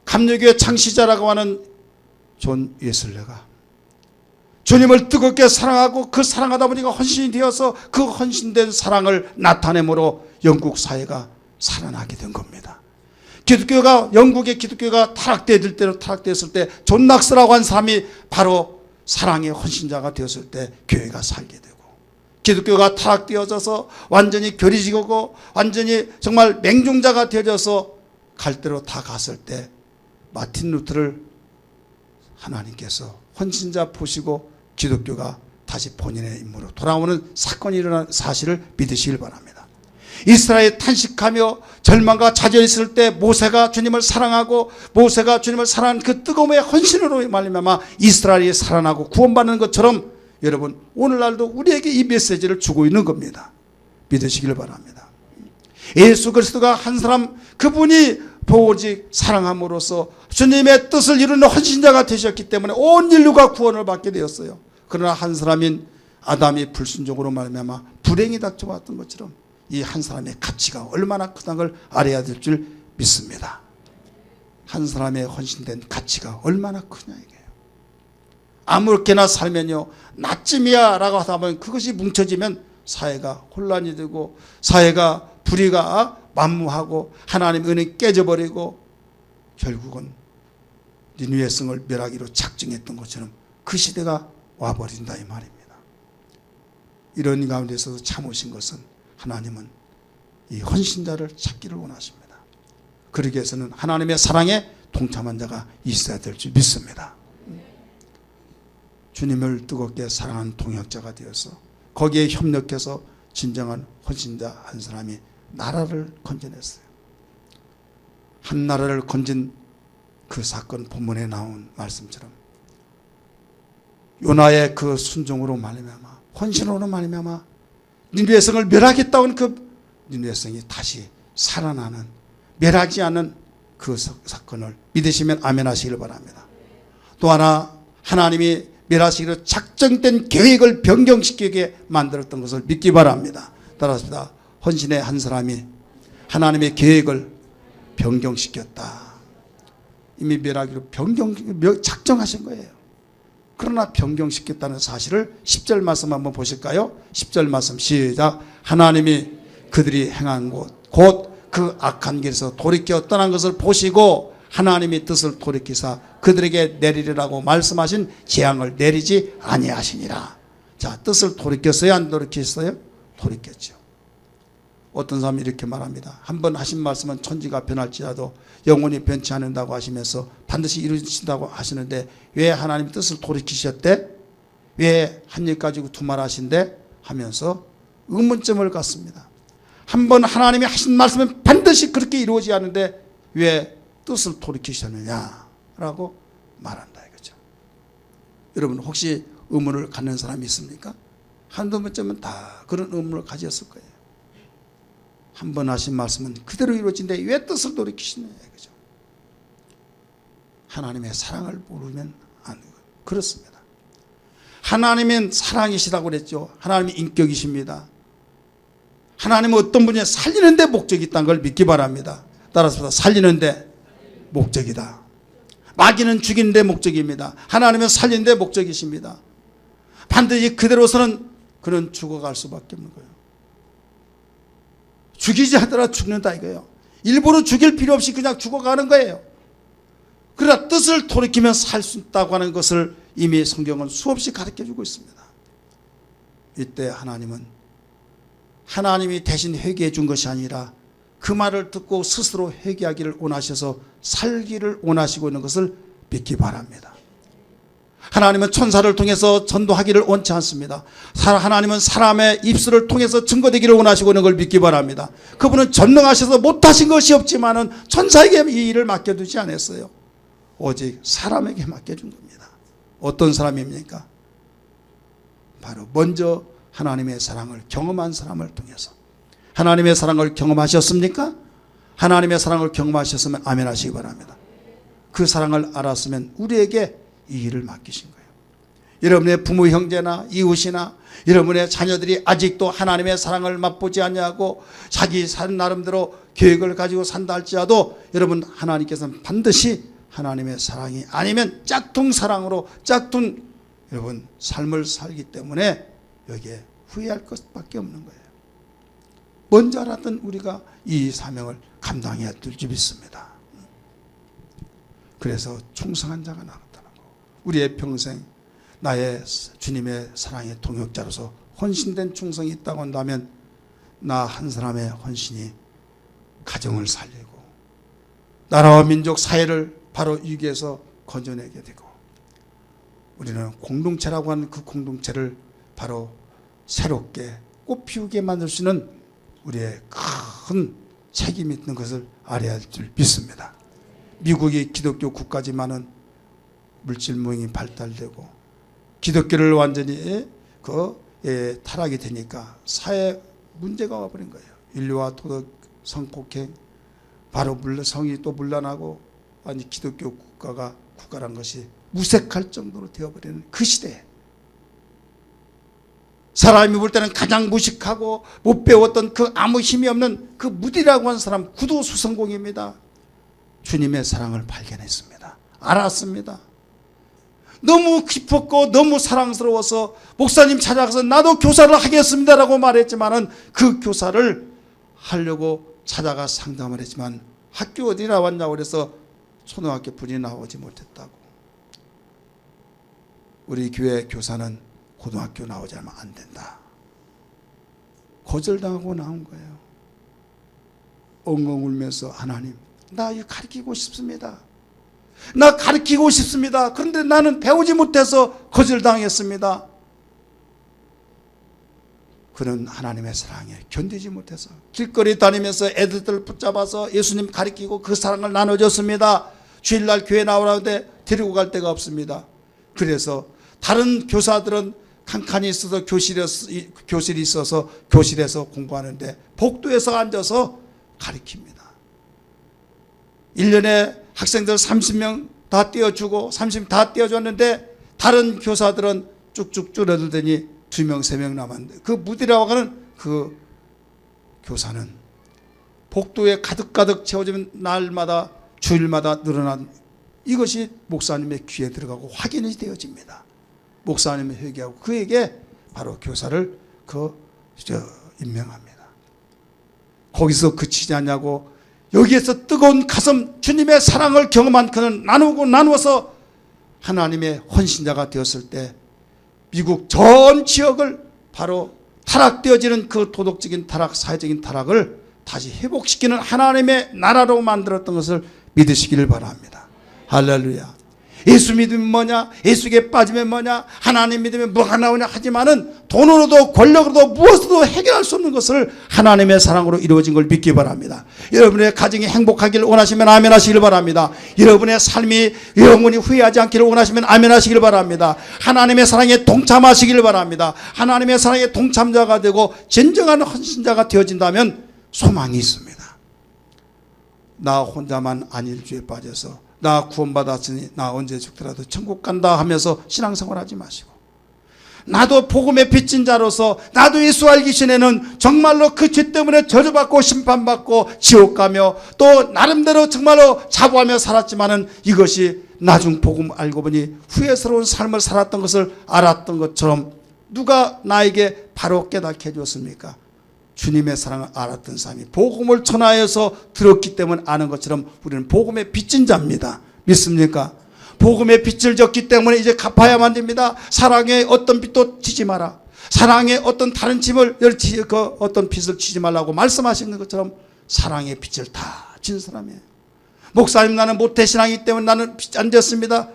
감리교의 창시자라고 하는 존 웨슬레가 주님을 뜨겁게 사랑하고 그 사랑하다 보니까 헌신이 되어서 그 헌신된 사랑을 나타내므로 영국 사회가 살아나게 된 겁니다. 영국의 기독교가 타락됐을 때 존 낙스라고 한 사람이 바로 사랑의 헌신자가 되었을 때 교회가 살게 되고, 기독교가 타락되어져서 완전히 교리지고 완전히 정말 맹종자가 되어져서 갈대로 다 갔을 때 마틴 루터를 하나님께서 헌신자 보시고 기독교가 다시 본인의 임무로 돌아오는 사건이 일어난 사실을 믿으시길 바랍니다. 이스라엘이 탄식하며 절망과 좌절했을 때 모세가 주님을 사랑하고 모세가 주님을 사랑한 그 뜨거움의 헌신으로 말미암아 이스라엘이 살아나고 구원받는 것처럼 여러분 오늘날도 우리에게 이 메시지를 주고 있는 겁니다. 믿으시길 바랍니다. 예수 그리스도가 한 사람 그분이 오직 사랑함으로써 주님의 뜻을 이루는 헌신자가 되셨기 때문에 온 인류가 구원을 받게 되었어요. 그러나 한 사람인 아담이 불순종으로 말미암아 불행이 닥쳐왔던 것처럼 이 한 사람의 가치가 얼마나 크다는 걸 알아야 될 줄 믿습니다. 한 사람의 헌신된 가치가 얼마나 크냐 이게요. 아무렇게나 살면요 나쯤이야 라고 하다 보면 그것이 뭉쳐지면 사회가 혼란이 되고 사회가 불의가 만무하고 하나님의 은혜가 깨져버리고 결국은 니느웨 성을 멸하기로 작정했던 것처럼 그 시대가 와버린다 이 말입니다. 이런 가운데서도 참으신 것은 하나님은 이 헌신자를 찾기를 원하십니다. 그러기 위해서는 하나님의 사랑에 동참한 자가 있어야 될 줄 믿습니다. 주님을 뜨겁게 사랑한 동역자가 되어서 거기에 협력해서 진정한 헌신자 한 사람이 나라를 건져냈어요. 한 나라를 건진 그 사건 본문에 나온 말씀처럼 요나의 그 순종으로 말미암아 헌신으로 말미암아 니느웨 성을 멸하겠다는 그 니느웨 성이 다시 살아나는 멸하지 않은 그 사건을 믿으시면 아멘 하시길 바랍니다. 또 하나 하나님이 멸하시기로 작정된 계획을 변경시키게 만들었던 것을 믿기 바랍니다. 따라서 헌신의 한 사람이 하나님의 계획을 변경시켰다. 이미 멸하기로 작정하신 거예요. 그러나 변경시켰다는 사실을 10절 말씀 한번 보실까요? 10절 말씀 시작. 하나님이 그들이 행한 곧 그 악한 길에서 돌이켜 떠난 것을 보시고 하나님이 뜻을 돌이키사 그들에게 내리리라고 말씀하신 재앙을 내리지 아니하시니라. 자, 뜻을 돌이켰어요? 안 돌이켰어요? 돌이켰죠. 어떤 사람이 이렇게 말합니다. 한번 하신 말씀은 천지가 변할지라도 영원히 변치 않는다고 하시면서 반드시 이루신다고 하시는데 왜 하나님 뜻을 돌이키셨대? 왜 한 일 가지고 두 말 하신대? 하면서 의문점을 갖습니다. 한번 하나님이 하신 말씀은 반드시 그렇게 이루어지지 않는데 왜 뜻을 돌이키셨느냐라고 말한다 이거죠. 여러분 혹시 의문을 갖는 사람이 있습니까? 한두 번쯤은 다 그런 의문을 가졌을 거예요. 한 번 하신 말씀은 그대로 이루어진데 왜 뜻을 돌이키시느냐 이거죠. 하나님의 사랑을 모르면 안 돼요. 그렇습니다. 하나님은 사랑이시라고 그랬죠. 하나님이 인격이십니다. 하나님은 어떤 분이 살리는 데 목적이 있다는 걸 믿기 바랍니다. 따라서 살리는 데 목적이다. 마귀는 죽이는 데 목적입니다. 하나님은 살리는 데 목적이십니다. 반드시 그대로서는 그는 죽어갈 수밖에 없는 거예요. 죽이지 하더라도 죽는다 이거예요. 일부러 죽일 필요 없이 그냥 죽어가는 거예요. 그러나 뜻을 돌이키면 살 수 있다고 하는 것을 이미 성경은 수없이 가르쳐주고 있습니다. 이때 하나님이 대신 회개해 준 것이 아니라 그 말을 듣고 스스로 회개하기를 원하셔서 살기를 원하시고 있는 것을 믿기 바랍니다. 하나님은 천사를 통해서 전도하기를 원치 않습니다. 하나님은 사람의 입술을 통해서 증거되기를 원하시고 있는 걸 믿기 바랍니다. 그분은 전능하셔서 못하신 것이 없지만은 천사에게 이 일을 맡겨두지 않았어요. 오직 사람에게 맡겨준 겁니다. 어떤 사람입니까? 바로 먼저 하나님의 사랑을 경험한 사람을 통해서. 하나님의 사랑을 경험하셨습니까? 하나님의 사랑을 경험하셨으면 아멘 하시기 바랍니다. 그 사랑을 알았으면 우리에게 이 일을 맡기신 거예요. 여러분의 부모 형제나 이웃이나 여러분의 자녀들이 아직도 하나님의 사랑을 맛보지 않냐고 자기 산 나름대로 계획을 가지고 산다 할지라도 여러분 하나님께서는 반드시 하나님의 사랑이 아니면 짝퉁 사랑으로 짝퉁 여러분 삶을 살기 때문에 여기에 후회할 것밖에 없는 거예요. 먼저 알았던 우리가 이 사명을 감당해야 될 줄 믿습니다. 그래서 충성한 자가 나왔다는 거. 우리의 평생 나의 주님의 사랑의 동역자로서 헌신된 충성이 있다고 한다면 나 한 사람의 헌신이 가정을 살리고 나라와 민족 사회를 바로 위기에서 건져내게 되고 우리는 공동체라고 하는 그 공동체를 바로 새롭게 꽃피우게 만들 수 있는 우리의 큰 책임이 있는 것을 알아야 할 줄 믿습니다. 미국이 기독교 국가지만은 물질무용이 발달되고 기독교를 완전히 타락이 되니까 사회 문제가 와버린 거예요. 인류와 도덕, 성폭행, 바로 성이 또 문란하고 아니 기독교 국가란 것이 무색할 정도로 되어버리는 그 시대에 사람이 볼 때는 가장 무식하고 못 배웠던 그 아무 힘이 없는 그 무디라고 하는 사람 구도수성공입니다. 주님의 사랑을 발견했습니다. 알았습니다. 너무 깊었고 너무 사랑스러워서 목사님 찾아가서 나도 교사를 하겠습니다라고 말했지만은 그 교사를 하려고 찾아가 상담을 했지만 학교 어디 나왔냐고 그래서 초등학교 분이 나오지 못했다고. 우리 교회 교사는 고등학교 나오지 않으면 안 된다. 거절당하고 나온 거예요. 엉엉 울면서 하나님 나 이거 가르치고 싶습니다. 나 가르치고 싶습니다. 그런데 나는 배우지 못해서 거절당했습니다. 그는 하나님의 사랑에 견디지 못해서 길거리 다니면서 애들을 붙잡아서 예수님 가르치고 그 사랑을 나눠줬습니다. 주일날 교회 나오라는데 데리고 갈 데가 없습니다. 그래서 다른 교사들은 칸칸이 있어서 교실이 있어서 교실에서 공부하는데 복도에서 앉아서 가르칩니다. 1년에 학생들 30명 다 떼어주고 30명 다 떼어줬는데 다른 교사들은 쭉쭉 줄어들더니 2명 3명 남았는데 그 무디라고 하는 그 교사는 복도에 가득가득 채워지면 날마다 주일마다 늘어난 이것이 목사님의 귀에 들어가고 확인이 되어집니다. 목사님이 회개하고 그에게 바로 교사를 임명합니다. 거기서 그치지 않냐고 여기에서 뜨거운 가슴 주님의 사랑을 경험한 그는 나누어서 하나님의 헌신자가 되었을 때 미국 전 지역을 바로 타락되어지는 그 도덕적인 타락, 사회적인 타락을 다시 회복시키는 하나님의 나라로 만들었던 것을 믿으시기를 바랍니다. 할렐루야. 예수 믿으면 뭐냐, 예수께 빠지면 뭐냐, 하나님 믿으면 뭐가 나오냐 하지만은 돈으로도 권력으로도 무엇으로도 해결할 수 없는 것을 하나님의 사랑으로 이루어진 걸 믿기 바랍니다. 여러분의 가정이 행복하기를 원하시면 아멘 하시길 바랍니다. 여러분의 삶이 영원히 후회하지 않기를 원하시면 아멘 하시길 바랍니다. 하나님의 사랑에 동참하시길 바랍니다. 하나님의 사랑에 동참자가 되고 진정한 헌신자가 되어진다면 소망이 있습니다. 나 혼자만 안일주에 빠져서 나 구원받았으니 나 언제 죽더라도 천국 간다 하면서 신앙생활 하지 마시고, 나도 복음의 빚진 자로서 나도 예수 알기 전에는 정말로 그 죄 때문에 저주받고 심판받고 지옥 가며 또 나름대로 정말로 자부하며 살았지만은 이것이 나중 복음 알고 보니 후회스러운 삶을 살았던 것을 알았던 것처럼 누가 나에게 바로 깨닫게 해줬습니까? 주님의 사랑을 알았던 사람이 복음을 전하여서 들었기 때문에 아는 것처럼 우리는 복음의 빚진 자입니다. 믿습니까? 복음의 빚을 졌기 때문에 이제 갚아야만 됩니다. 사랑의 어떤 빚도 지지 마라. 사랑의 어떤 다른 짐을 어떤 빚을 지지 말라고 말씀하시는 것처럼 사랑의 빚을 다 진 사람이에요. 목사님, 나는 모태신앙이기 때문에 나는 빚 안 졌습니다.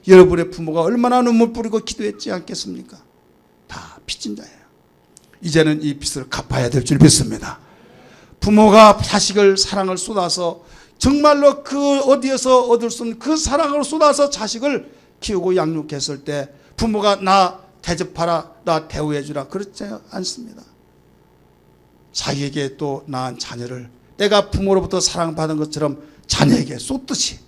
여러분의 부모가 얼마나 눈물 뿌리고 기도했지 않겠습니까? 다 빚진 자예요. 이제는 이 빚을 갚아야 될 줄 믿습니다. 부모가 자식을 사랑을 쏟아서 정말로 그 어디에서 얻을 수 없는 그 사랑을 쏟아서 자식을 키우고 양육했을 때 부모가 나 대접하라, 나 대우해 주라 그렇지 않습니다. 자기에게 또 낳은 자녀를 내가 부모로부터 사랑받은 것처럼 자녀에게 쏟듯이,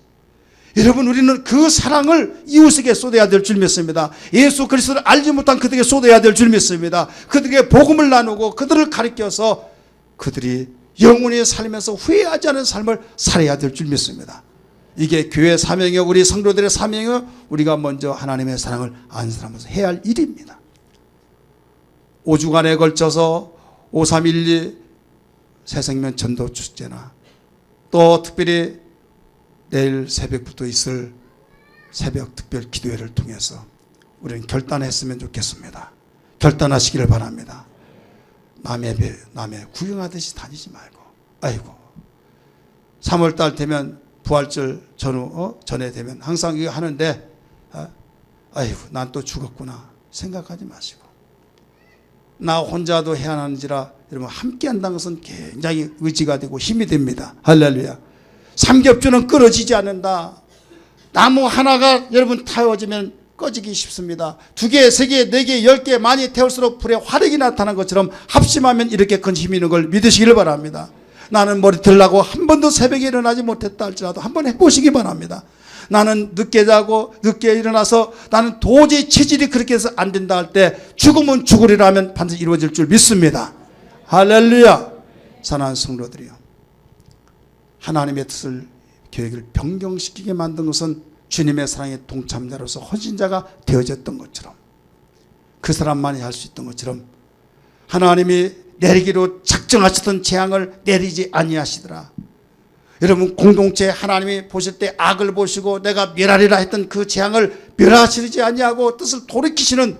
여러분, 우리는 그 사랑을 이웃에게 쏟아야 될 줄 믿습니다. 예수 그리스도를 알지 못한 그들에게 쏟아야 될 줄 믿습니다. 그들에게 복음을 나누고 그들을 가르쳐서 그들이 영원히 살면서 후회하지 않은 삶을 살아야 될 줄 믿습니다. 이게 교회 사명이요, 우리 성도들의 사명이요, 우리가 먼저 하나님의 사랑을 아는 사람으로서 해야 할 일입니다. 5주간에 걸쳐서 5312 새생명 전도 축제나 또 특별히 내일 새벽부터 있을 새벽 특별 기도회를 통해서 우리는 결단했으면 좋겠습니다. 결단하시기를 바랍니다. 남의 구경하듯이 다니지 말고, 아이고 3월달 되면 부활절 전에 되면 항상 이거 하는데 아이고 난 또 죽었구나 생각하지 마시고, 나 혼자도 해야 하는지라 여러분 함께 한다는 것은 굉장히 의지가 되고 힘이 됩니다. 할렐루야. 삼겹줄은 끊어지지 않는다. 나무 하나가 여러분 태워지면 꺼지기 쉽습니다. 2개, 3개, 4개, 10개 많이 태울수록 불에 화력이 나타나는 것처럼 합심하면 이렇게 큰 힘이 있는 걸 믿으시기를 바랍니다. 나는 머리털 나고 한 번도 새벽에 일어나지 못했다 할지라도 한번 해보시기 바랍니다. 나는 늦게 자고 늦게 일어나서 나는 도저히 체질이 그렇게 해서 안 된다 할 때 죽으면 죽으리라 하면 반드시 이루어질 줄 믿습니다. 할렐루야. 사랑하는 성도들이요, 하나님의 뜻을, 계획을 변경시키게 만든 것은 주님의 사랑의 동참자로서 헌신자가 되어졌던 것처럼, 그 사람만이 할 수 있던 것처럼 하나님이 내리기로 작정하셨던 재앙을 내리지 아니하시더라. 여러분, 공동체 하나님이 보실 때 악을 보시고 내가 멸하리라 했던 그 재앙을 멸하시지 아니하고 뜻을 돌이키시는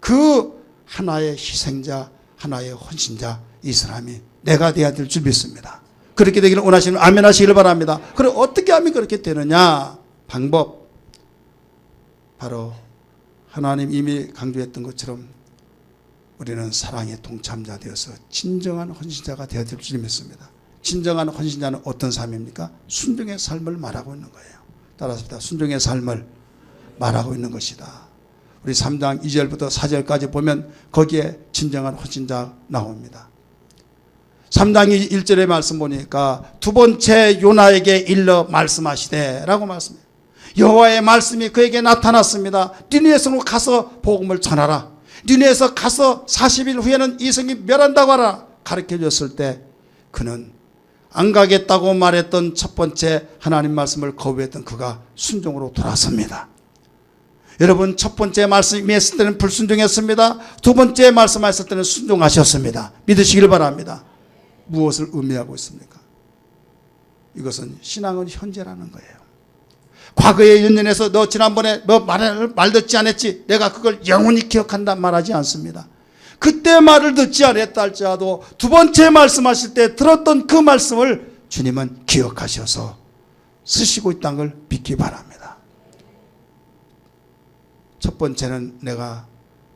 그 하나의 희생자, 하나의 헌신자, 이 사람이 내가 되어야 될 줄 믿습니다. 그렇게 되기를 원하시는 아멘 하시기를 바랍니다. 그럼 어떻게 하면 그렇게 되느냐? 방법, 바로 하나님 이미 강조했던 것처럼 우리는 사랑의 동참자 되어서 진정한 헌신자가 되어야 될 줄 믿습니다. 진정한 헌신자는 어떤 삶입니까? 순종의 삶을 말하고 있는 거예요. 따라서 순종의 삶을 말하고 있는 것이다. 우리 3장 2절부터 4절까지 보면 거기에 진정한 헌신자 나옵니다. 3장 1절의 말씀 보니까 두 번째 요나에게 일러 말씀하시되 라고 말씀해요. 여호와의 말씀이 그에게 나타났습니다. 니느웨성으로 가서 복음을 전하라. 니느웨에서 가서 40일 후에는 이 성이 멸한다고 하라. 가르쳐 줬을 때 그는 안 가겠다고 말했던 첫 번째 하나님 말씀을 거부했던 그가 순종으로 돌아섭니다. 여러분, 첫 번째 말씀했을 때는 불순종했습니다. 두 번째 말씀하셨을 때는 순종하셨습니다. 믿으시길 바랍니다. 무엇을 의미하고 있습니까? 이것은 신앙은 현재라는 거예요. 과거의 연연에서 너 지난번에 너 말 듣지 않았지? 내가 그걸 영원히 기억한다 말하지 않습니다. 그때 말을 듣지 않았다 할지라도 두 번째 말씀하실 때 들었던 그 말씀을 주님은 기억하셔서 쓰시고 있다는 걸 믿기 바랍니다. 첫 번째는 내가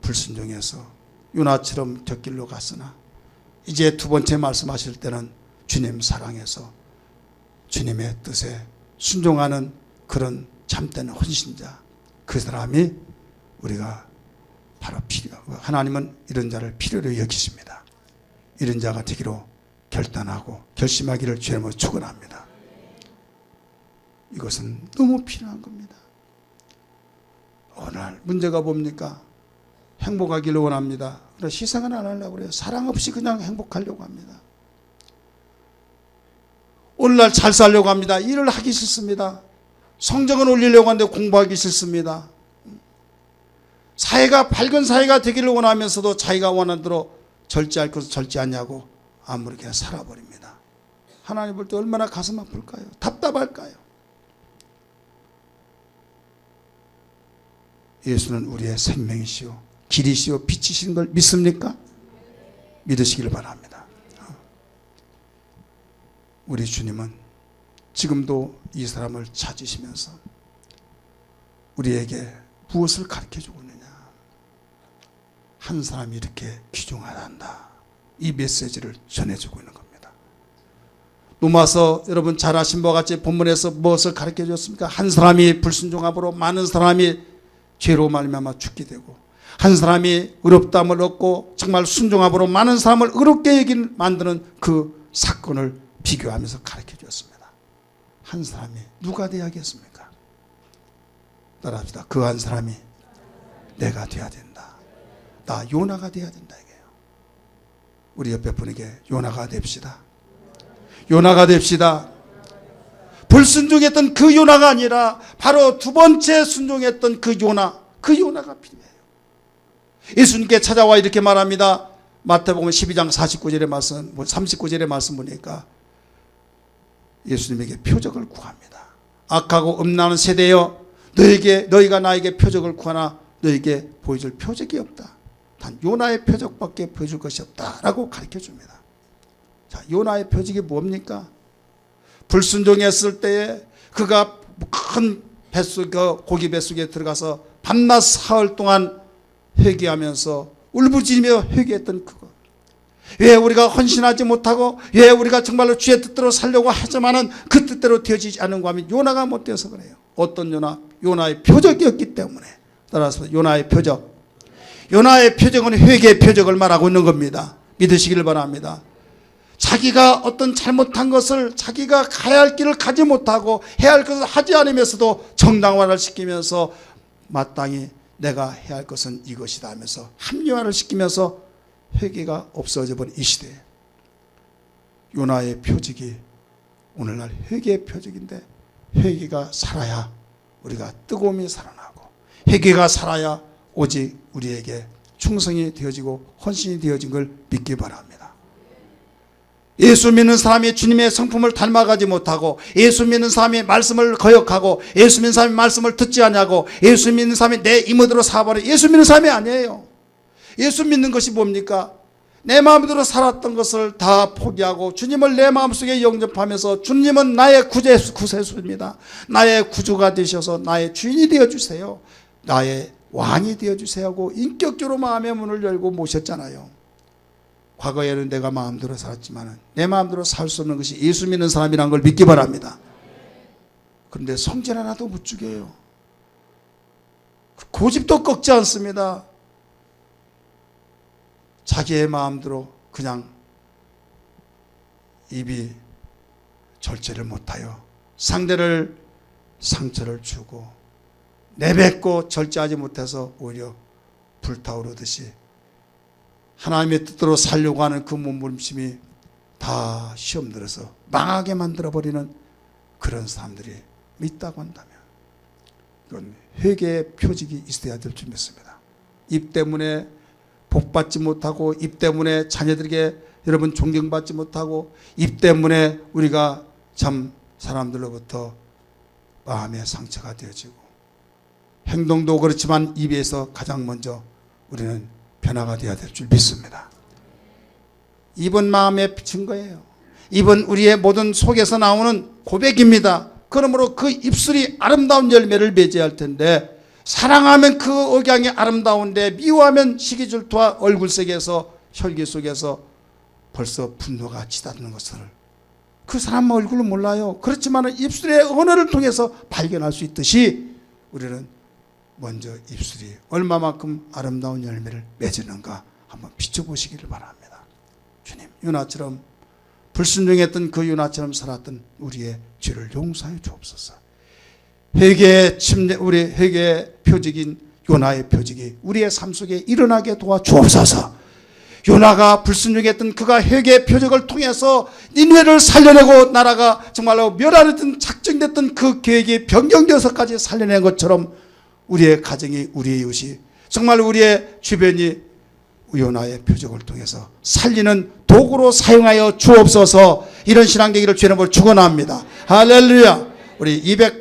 불순종해서 요나처럼 곁길로 갔으나 이제 두 번째 말씀하실 때는 주님 사랑해서 주님의 뜻에 순종하는 그런 참된 헌신자, 그 사람이 우리가 바로 필요하고, 하나님은 이런 자를 필요로 여기십니다. 이런 자가 되기로 결단하고 결심하기를 주님으로 축원합니다. 이것은 너무 필요한 겁니다. 오늘 문제가 뭡니까? 행복하기를 원합니다. 그래서 희생은 안 하려고 그래요. 사랑 없이 그냥 행복하려고 합니다. 오늘날 잘 살려고 합니다. 일을 하기 싫습니다. 성적은 올리려고 하는데 공부하기 싫습니다. 사회가 밝은 사회가 되기를 원하면서도 자기가 원하는 대로 절제할 것을 절제하냐고 아무렇게나 살아버립니다. 하나님 볼 때 얼마나 가슴 아플까요? 답답할까요? 예수는 우리의 생명이시오 길이시오 빛이신 걸 믿습니까? 믿으시길 바랍니다. 우리 주님은 지금도 이 사람을 찾으시면서 우리에게 무엇을 가르쳐주고 있느냐. 한 사람이 이렇게 귀중하단다. 이 메시지를 전해주고 있는 겁니다. 로마서 여러분 잘 아신 바와 같이 본문에서 무엇을 가르쳐줬습니까? 한 사람이 불순종함으로 많은 사람이 죄로 말미암아 죽게 되고, 한 사람이 의롭다함을 얻고 정말 순종함으로 많은 사람을 의롭게 만드는 그 사건을 비교하면서 가르쳐 주었습니다. 한 사람이 누가 되어야겠습니까? 따라합시다. 그 한 사람이 내가 되어야 된다. 나 요나가 되어야 된다 이게요. 우리 옆에 분에게 요나가 됩시다. 요나가 됩시다. 불순종했던 그 요나가 아니라 바로 두 번째 순종했던 그 요나가 필요해요. 예수님께 찾아와 이렇게 말합니다. 마태복음 12장 49절의 말씀, 39절의 말씀 보니까 예수님에게 표적을 구합니다. 악하고 음란한 세대여, 너희가 나에게 표적을 구하나 너희에게 보여줄 표적이 없다. 단 요나의 표적밖에 보여줄 것이 없다라고 가르쳐줍니다. 자, 요나의 표적이 뭡니까? 불순종했을 때에 그가 큰 뱃속, 고기 뱃속에 들어가서 밤낮 사흘 동안 회개하면서 울부짖으며 회개했던 그것. 왜 우리가 헌신하지 못하고 왜 우리가 정말로 주의 뜻대로 살려고 하지만은 그 뜻대로 되어지지 않은 거 하면 요나가 못 되어서 그래요. 어떤 요나의 표적이었기 때문에. 따라서 요나의 표적은 회개의 표적을 말하고 있는 겁니다. 믿으시기를 바랍니다. 자기가 어떤 잘못한 것을 자기가 가야 할 길을 가지 못하고 해야 할 것을 하지 않으면서도 정당화를 시키면서 마땅히 내가 해야 할 것은 이것이다 하면서 합리화를 시키면서 회개가 없어져 버린 이 시대에 요나의 표적이 오늘날 회개의 표적인데, 회개가 살아야 우리가 뜨거움이 살아나고 회개가 살아야 오직 우리에게 충성이 되어지고 헌신이 되어진 걸 믿기 바랍니다. 예수 믿는 사람이 주님의 성품을 닮아가지 못하고, 예수 믿는 사람이 말씀을 거역하고, 예수 믿는 사람이 말씀을 듣지 않냐고, 예수 믿는 사람이 내 이모대로 살아버려, 예수 믿는 사람이 아니에요. 예수 믿는 것이 뭡니까? 내 마음대로 살았던 것을 다 포기하고 주님을 내 마음속에 영접하면서 주님은 나의 구세주입니다. 나의 구주가 되셔서 나의 주인이 되어주세요. 나의 왕이 되어주세요 하고 인격적으로 마음의 문을 열고 모셨잖아요. 과거에는 내가 마음대로 살았지만 내 마음대로 살 수 없는 것이 예수 믿는 사람이라는 걸 믿기 바랍니다. 그런데 성질 하나도 못 죽여요. 고집도 꺾지 않습니다. 자기의 마음대로 그냥 입이 절제를 못하여 상대를 상처를 주고 내뱉고 절제하지 못해서 오히려 불타오르듯이 하나님의 뜻대로 살려고 하는 그 몸부림침이 다 시험 들어서 망하게 만들어버리는 그런 사람들이 있다고 한다면 이건 회개의 표적이 있어야 될 줄 믿습니다. 입 때문에 복받지 못하고, 입 때문에 자녀들에게 여러분 존경받지 못하고, 입 때문에 우리가 참 사람들로부터 마음의 상처가 되어지고, 행동도 그렇지만 입에서 가장 먼저 우리는 변화가 되어야 될 줄 믿습니다. 입은 마음의 증거예요. 입은 우리의 모든 속에서 나오는 고백입니다. 그러므로 그 입술이 아름다운 열매를 맺어야 할 텐데, 사랑하면 그 억양이 아름다운데 미워하면 시기질투와 얼굴색에서 혈기 속에서 벌써 분노가 짙어지는 것을 그 사람 얼굴은 몰라요. 그렇지만 입술의 언어를 통해서 발견할 수 있듯이 우리는 먼저 입술이 얼마만큼 아름다운 열매를 맺었는가 한번 비춰보시기를 바랍니다. 주님, 요나처럼 불순종했던 그 요나처럼 살았던 우리의 죄를 용서해 주옵소서. 회개의 침례, 우리 회개의 표적인 요나의 표적이 우리의 삶 속에 일어나게 도와주옵소서. 요나가 불순종했던 그가 회개의 표적을 통해서 니느웨를 살려내고 나라가 정말로 멸하려던 작정됐던 그 계획이 변경되어서까지 살려낸 것처럼 우리의 가정이, 우리의 이웃이, 정말 우리의 주변이 요나의 표적을 통해서 살리는 도구로 사용하여 주옵소서. 이런 신앙 되기를 주의 이름으로 축원합니다. 할렐루야. 우리 280